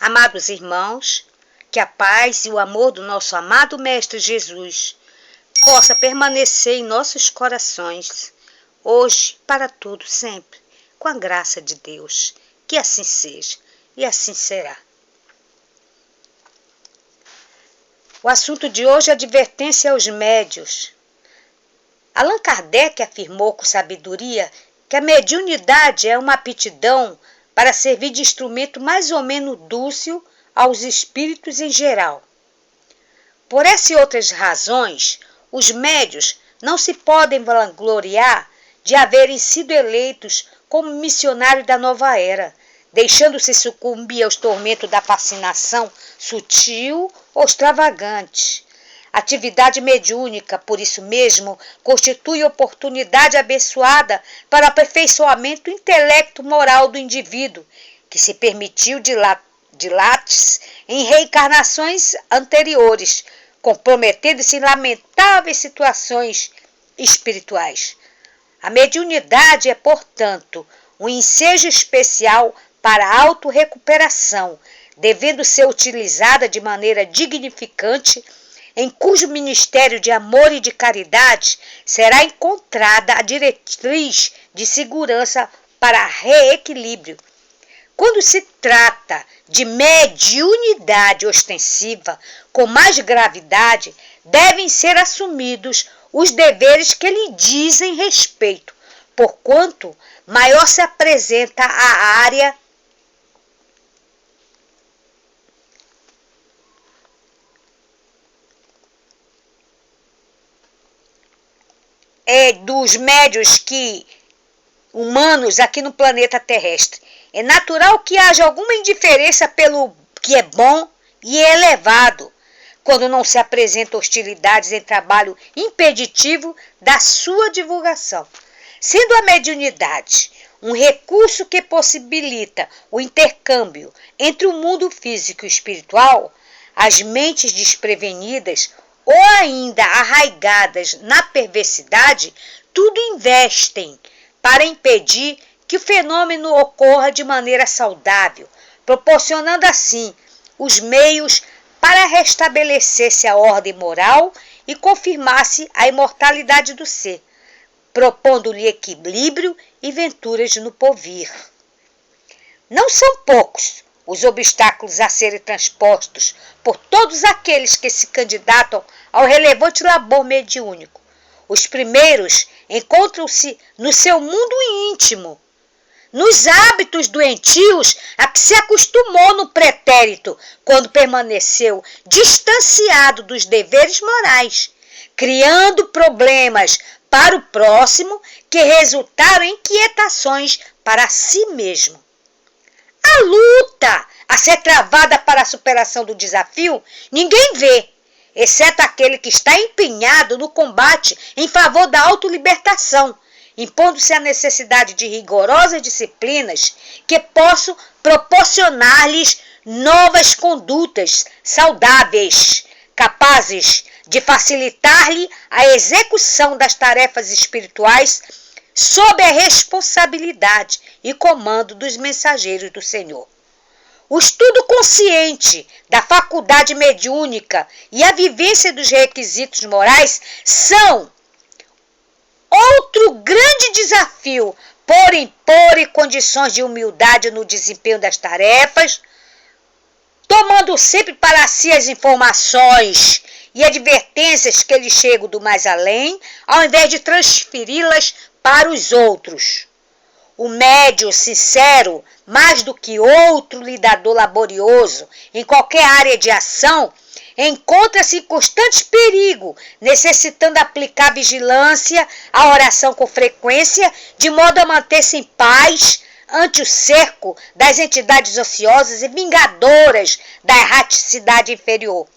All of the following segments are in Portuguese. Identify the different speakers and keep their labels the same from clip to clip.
Speaker 1: Amados irmãos, que a paz e o amor do nosso amado Mestre Jesus possa permanecer em nossos corações, hoje, para todo sempre, com a graça de Deus. Que assim seja e assim será. O assunto de hoje é advertência aos médios. Allan Kardec afirmou com sabedoria que a mediunidade é uma aptidão para servir de instrumento mais ou menos dúcil aos espíritos em geral. Por essas e outras razões, os médios não se podem vangloriar de haverem sido eleitos como missionários da nova era, deixando-se sucumbir aos tormentos da fascinação sutil ou extravagante. Atividade mediúnica, por isso mesmo, constitui oportunidade abençoada para o aperfeiçoamento do intelecto moral do indivíduo, que se permitiu dilates em reencarnações anteriores, comprometendo-se em lamentáveis situações espirituais. A mediunidade é, portanto, um ensejo especial para a autorrecuperação, devendo ser utilizada de maneira dignificante, em cujo ministério de amor e de caridade será encontrada a diretriz de segurança para reequilíbrio. Quando se trata de mediunidade ostensiva, com mais gravidade, devem ser assumidos os deveres que lhe dizem respeito, porquanto maior se apresenta a área dos médios que humanos aqui no planeta terrestre. É natural que haja alguma indiferença pelo que é bom e elevado, quando não se apresentam hostilidades em trabalho impeditivo da sua divulgação. Sendo a mediunidade um recurso que possibilita o intercâmbio entre o mundo físico e espiritual, as mentes desprevenidas ou ainda arraigadas na perversidade, tudo investem para impedir que o fenômeno ocorra de maneira saudável, proporcionando assim os meios para restabelecer-se a ordem moral e confirmar-se a imortalidade do ser, propondo-lhe equilíbrio e venturas no porvir. Não são poucos os obstáculos a serem transpostos por todos aqueles que se candidatam ao relevante labor mediúnico. Os primeiros encontram-se no seu mundo íntimo, nos hábitos doentios a que se acostumou no pretérito, quando permaneceu distanciado dos deveres morais, criando problemas para o próximo que resultaram em inquietações para si mesmo. A luta a ser travada para a superação do desafio, ninguém vê, exceto aquele que está empenhado no combate em favor da autolibertação, impondo-se a necessidade de rigorosas disciplinas que possam proporcionar-lhes novas condutas saudáveis, capazes de facilitar-lhe a execução das tarefas espirituais sob a responsabilidade e comando dos mensageiros do Senhor. O estudo consciente da faculdade mediúnica e a vivência dos requisitos morais são outro grande desafio por impor condições de humildade no desempenho das tarefas, tomando sempre para si as informações e advertências que lhe chegam do mais além, ao invés de transferi-las para os outros. O médium sincero, mais do que outro lidador laborioso em qualquer área de ação, encontra-se em constante perigo, necessitando aplicar vigilância à oração com frequência, de modo a manter-se em paz ante o cerco das entidades ociosas e vingadoras da erraticidade inferior.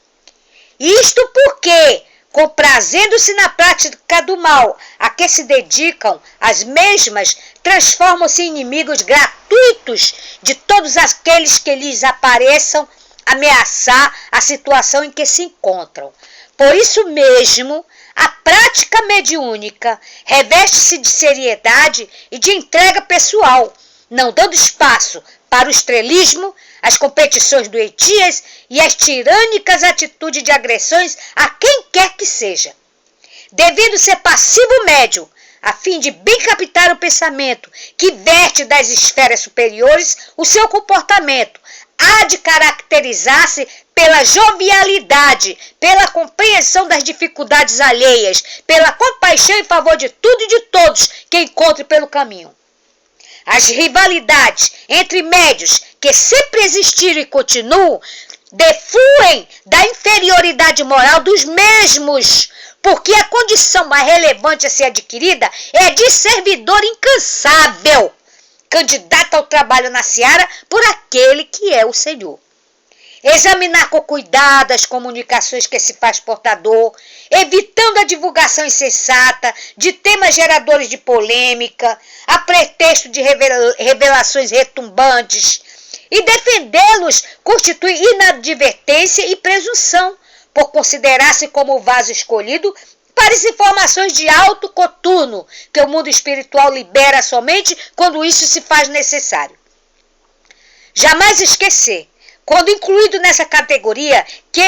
Speaker 1: Isto porque, comprazendo-se na prática do mal a que se dedicam, as mesmas transformam-se em inimigos gratuitos de todos aqueles que lhes apareçam ameaçar a situação em que se encontram. Por isso mesmo, a prática mediúnica reveste-se de seriedade e de entrega pessoal, não dando espaço para o estrelismo, as competições doentias e as tirânicas atitudes de agressões a quem quer que seja. Devendo ser passivo médio, a fim de bem captar o pensamento que verte das esferas superiores, o seu comportamento há de caracterizar-se pela jovialidade, pela compreensão das dificuldades alheias, pela compaixão em favor de tudo e de todos que encontre pelo caminho. As rivalidades entre médios, que sempre existiram e continuam, defluem da inferioridade moral dos mesmos, porque a condição mais relevante a ser adquirida é a de servidor incansável, candidato ao trabalho na seara por aquele que é o Senhor. Examinar com cuidado as comunicações que se faz portador, evitando a divulgação insensata de temas geradores de polêmica, a pretexto de revelações retumbantes, e defendê-los constitui inadvertência e presunção, por considerar-se como o vaso escolhido para as informações de alto coturno que o mundo espiritual libera somente quando isso se faz necessário. Jamais esquecer, quando incluído nessa categoria, que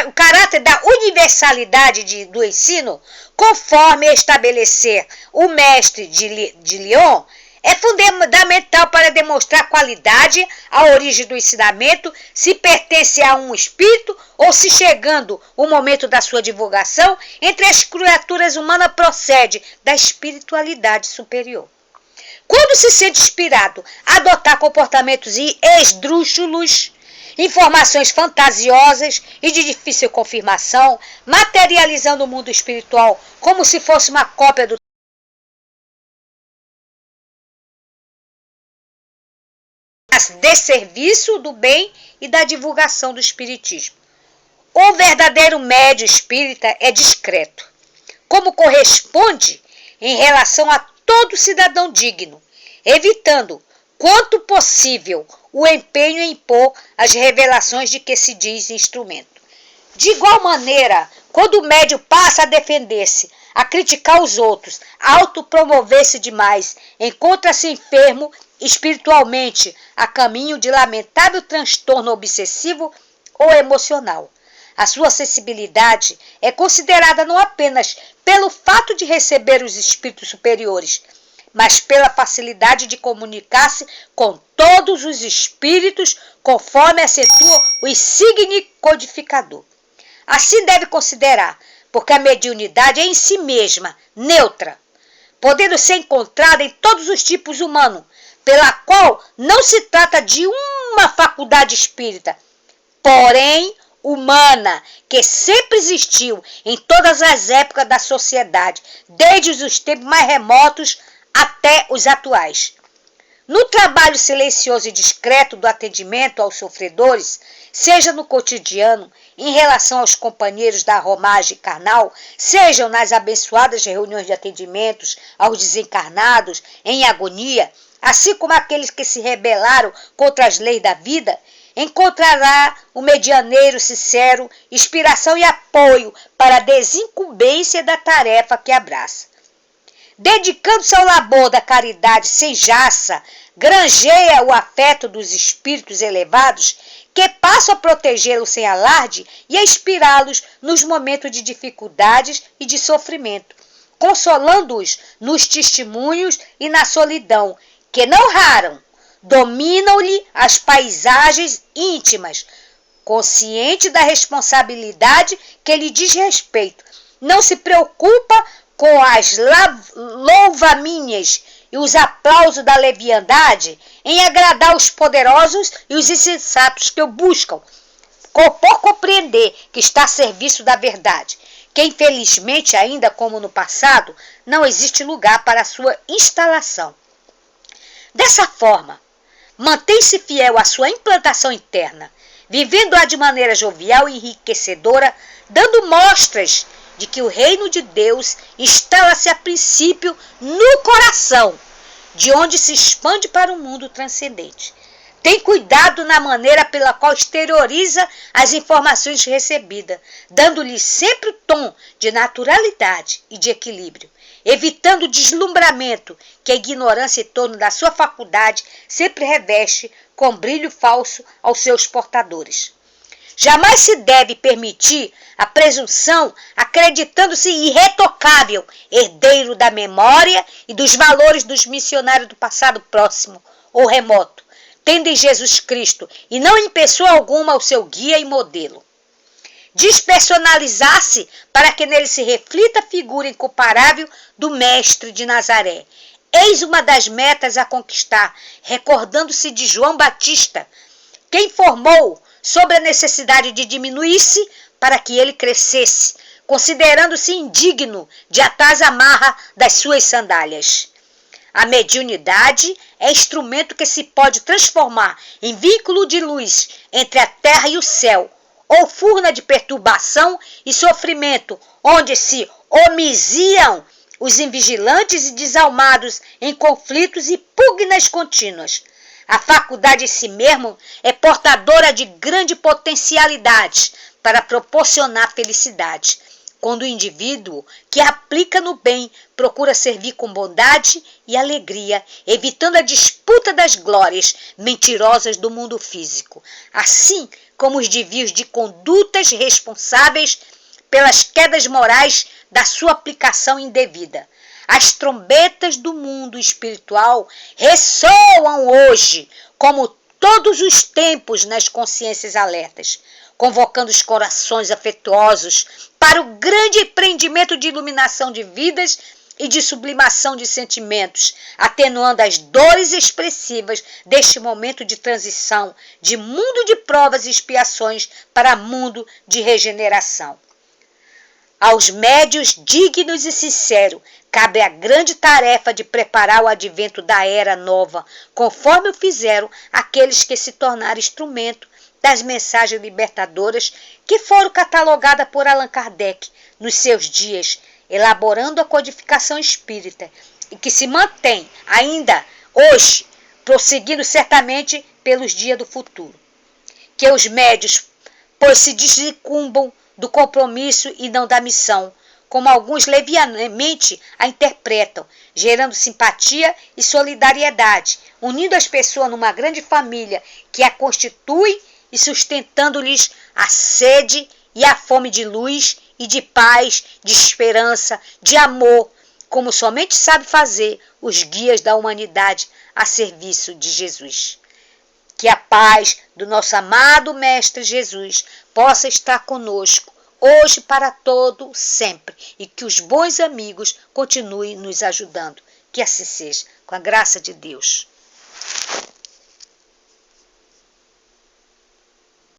Speaker 1: o caráter da universalidade do ensino, conforme estabelecer o mestre de Lyon, é fundamental para demonstrar a qualidade, a origem do ensinamento, se pertence a um espírito ou se, chegando o momento da sua divulgação, entre as criaturas humanas procede da espiritualidade superior. Quando se sente inspirado a adotar comportamentos esdrúxulos, informações fantasiosas e de difícil confirmação, materializando o mundo espiritual como se fosse uma cópia do desserviço do bem e da divulgação do espiritismo. O verdadeiro médium espírita é discreto, como corresponde em relação a todo cidadão digno, evitando, quanto possível, o empenho em impor as revelações de que se diz instrumento. De igual maneira, quando o médium passa a defender-se, a criticar os outros, a autopromover-se demais, encontra-se enfermo espiritualmente a caminho de lamentável transtorno obsessivo ou emocional. A sua sensibilidade é considerada não apenas pelo fato de receber os espíritos superiores, mas pela facilidade de comunicar-se com todos os espíritos, conforme acentua o insigne codificador. Assim deve considerar, porque a mediunidade é em si mesma neutra, podendo ser encontrada em todos os tipos humanos, pela qual não se trata de uma faculdade espírita, porém humana, que sempre existiu em todas as épocas da sociedade, desde os tempos mais remotos até os atuais. No trabalho silencioso e discreto do atendimento aos sofredores, seja no cotidiano, em relação aos companheiros da romagem carnal, sejam nas abençoadas reuniões de atendimentos aos desencarnados em agonia, assim como aqueles que se rebelaram contra as leis da vida, encontrará o medianeiro sincero, inspiração e apoio para a desincumbência da tarefa que abraça. Dedicando-se ao labor da caridade sem jaça, granjeia o afeto dos espíritos elevados que passam a protegê-los sem alarde e a inspirá-los nos momentos de dificuldades e de sofrimento, consolando-os nos testemunhos e na solidão, que não raram, dominam-lhe as paisagens íntimas, consciente da responsabilidade que lhe diz respeito. Não se preocupa com as louvaminhas e os aplausos da leviandade em agradar os poderosos e os insensatos que o buscam, por compreender que está a serviço da verdade, que infelizmente ainda como no passado, não existe lugar para a sua instalação. Dessa forma, mantém-se fiel à sua implantação interna, vivendo-a de maneira jovial e enriquecedora, dando mostras de que o reino de Deus instala-se a princípio no coração, de onde se expande para o mundo transcendente. Tem cuidado na maneira pela qual exterioriza as informações recebidas, dando-lhe sempre o tom de naturalidade e de equilíbrio, evitando o deslumbramento que a ignorância em torno da sua faculdade sempre reveste com brilho falso aos seus portadores. Jamais se deve permitir a presunção, acreditando-se irretocável, herdeiro da memória e dos valores dos missionários do passado próximo ou remoto, tendo em Jesus Cristo e não em pessoa alguma o seu guia e modelo. Despersonalizar-se para que nele se reflita a figura incomparável do Mestre de Nazaré. Eis uma das metas a conquistar, recordando-se de João Batista, que informou sobre a necessidade de diminuir-se para que ele crescesse, considerando-se indigno de atar as amarras das suas sandálias. A mediunidade é instrumento que se pode transformar em vínculo de luz entre a terra e o céu, ou furna de perturbação e sofrimento, onde se homiciam os invigilantes e desalmados em conflitos e pugnas contínuas. A faculdade em si mesmo é portadora de grande potencialidade para proporcionar felicidade, quando o indivíduo que aplica no bem procura servir com bondade e alegria, evitando a disputa das glórias mentirosas do mundo físico, assim como os desvios de condutas responsáveis pelas quedas morais da sua aplicação indevida. As trombetas do mundo espiritual ressoam hoje, como todos os tempos, nas consciências alertas, convocando os corações afetuosos para o grande empreendimento de iluminação de vidas e de sublimação de sentimentos, atenuando as dores expressivas deste momento de transição de mundo de provas e expiações para mundo de regeneração. Aos médios dignos e sinceros, cabe a grande tarefa de preparar o advento da era nova, conforme o fizeram aqueles que se tornaram instrumento das mensagens libertadoras que foram catalogadas por Allan Kardec nos seus dias, elaborando a codificação espírita, e que se mantém ainda hoje, prosseguindo certamente pelos dias do futuro. Que os médios, pois se desincumbam do compromisso e não da missão, como alguns levianamente a interpretam, gerando simpatia e solidariedade, unindo as pessoas numa grande família que a constitui e sustentando-lhes a sede e a fome de luz e de paz, de esperança, de amor, como somente sabe fazer os guias da humanidade a serviço de Jesus. Que a paz do nosso amado Mestre Jesus possa estar conosco, hoje para todo sempre, e que os bons amigos continuem nos ajudando. Que assim seja, com a graça de Deus.